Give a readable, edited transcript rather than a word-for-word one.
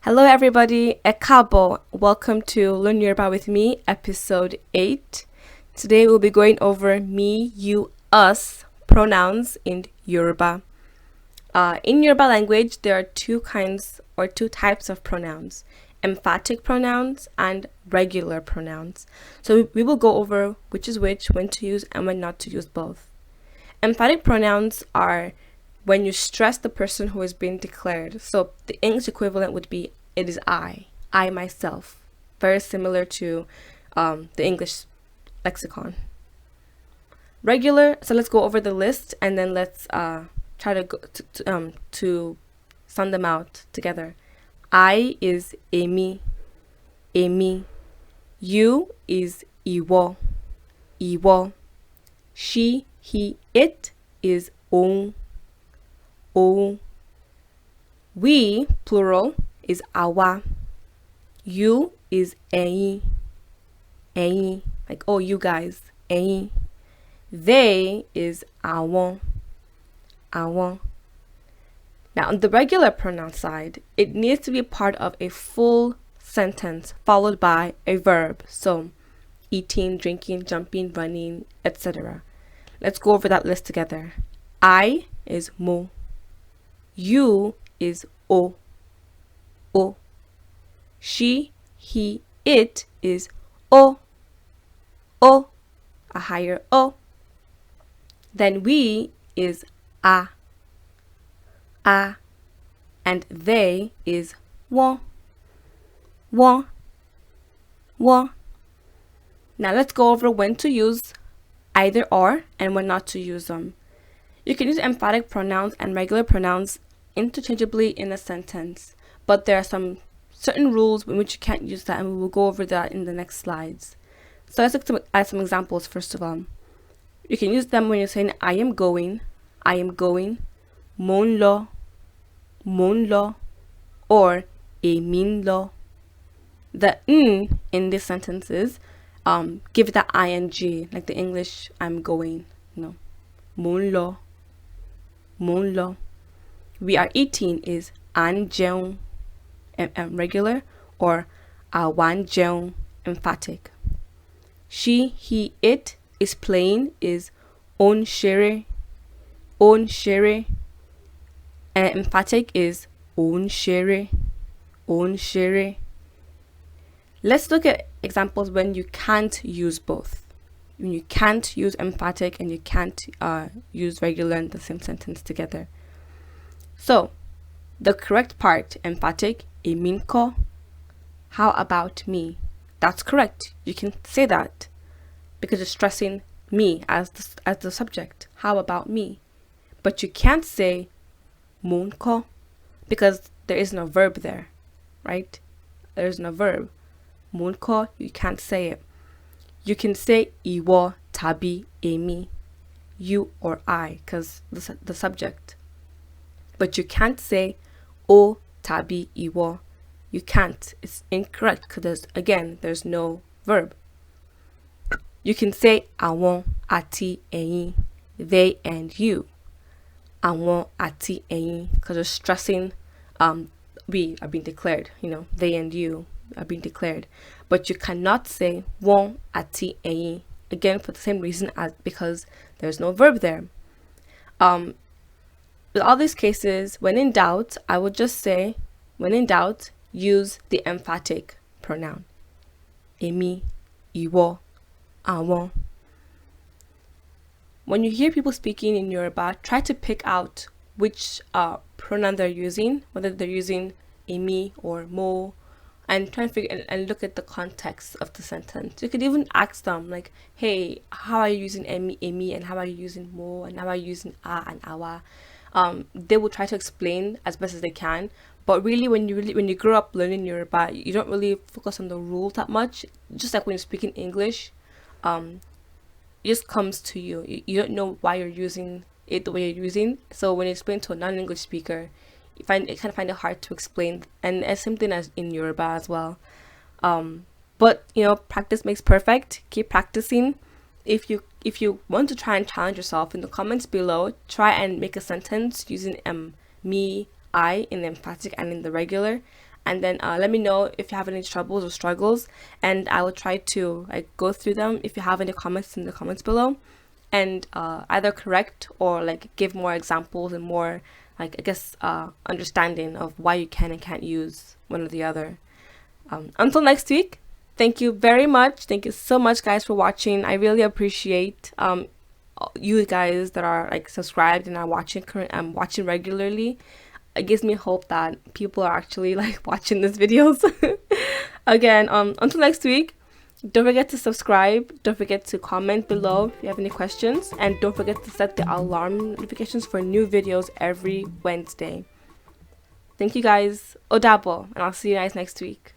Hello, everybody. Ekabo. Welcome to Learn Yoruba with me, episode 8. Today we'll be going over me, you, us pronouns in Yoruba. In Yoruba language, there are two types of pronouns: emphatic pronouns and regular pronouns. So we will go over which is which, when to use, and when not to use both. Emphatic pronouns are when you stress the person who is being declared. So the English equivalent would be it is I myself. Very similar to the English lexicon. Regular, so let's go over the list and then let's try to go to sum them out together. I is Amy, Amy. You is Iwo, Iwo. She, he, it is òun, òun. We, plural, is àwa. You is ẹ̀yin, ẹ̀yin. Like, oh, you guys, ẹ̀yin. They is àwọn, àwọn. Now, on the regular pronoun side, it needs to be part of a full sentence followed by a verb. So, eating, drinking, jumping, running, etc. Let's go over that list together. I is mo. You is o, o. She, he, it is o, o. A higher o. Then we is a, a. And they is wọ́n, wọ́n, wọ́n. Now let's go over when to use either or and when not to use them. You can use emphatic pronouns and regular pronouns interchangeably in a sentence, but there are some certain rules in which you can't use that, and we will go over that in the next slides. So let's look at some examples first of all. You can use them when you're saying I am going, mò ń lọ, mò ń lọ, or èmi ń lọ. The n in these sentences give it that ing, like the English I'm going, mò ń lọ, mò ń lọ. We are eating is à ń jẹun, regular, or àwa ń jẹun, emphatic. She, he, it is playing is ó ń ṣeré, ó ń ṣeré. And emphatic is ó ń ṣeré, ó ń ṣeré. Let's look at examples when you can't use both. When you can't use emphatic and you can't use regular in the same sentence together. So, the correct part, emphatic, èmi ńkọ́. How about me? That's correct. You can say that because you're stressing me as the subject. How about me? But you can't say mò ń kọ́ because there is no verb there, right? There is no verb. Mò ń kọ́, you can't say it. You can say ìwọ tàbí èmi, you or I, because the subject. But you can't say ó tàbí ìwọ. You can't. It's incorrect because there's no verb. You can say àwọn àti ẹ̀yin, they and you. Àwọn àti ẹ̀yin, because you're stressing we are being declared, they and you are being declared. But you cannot say wọ́n àti ẹ̀yin, again for the same reason as because there's no verb there. With all these cases, when in doubt, I would just say, when in doubt, use the emphatic pronoun. Èmi, ìwọ, àwọn. When you hear people speaking in Yoruba, try to pick out which pronoun they're using, whether they're using èmi or mo, and try and figure and look at the context of the sentence. You could even ask them like, hey, how are you using èmi, and how are you using mo, and how are you using a and awa? They will try to explain as best as they can. But really, when you grow up learning Yoruba, you don't really focus on the rules that much. Just like when you're speaking English, it just comes to you. You don't know why you're using it the way you're using. So when you explain to a non-English speaker, you kind of find it hard to explain. And it's same thing as in Yoruba as well. But practice makes perfect. Keep practicing. If you want to try and challenge yourself, in the comments below, try and make a sentence using me, I in the emphatic and in the regular, and then let me know if you have any troubles or struggles, and I will try to like go through them if you have any comments in the comments below, and either correct or like give more examples and more like I guess understanding of why you can and can't use one or the other. Until next week, thank you very much. Thank you so much, guys, for watching. I really appreciate you guys that are like subscribed and are watching regularly. It gives me hope that people are actually like watching these videos. Again, until next week, don't forget to subscribe. Don't forget to comment below if you have any questions, and don't forget to set the alarm notifications for new videos every Wednesday. Thank you guys. Odabo, and I'll see you guys next week.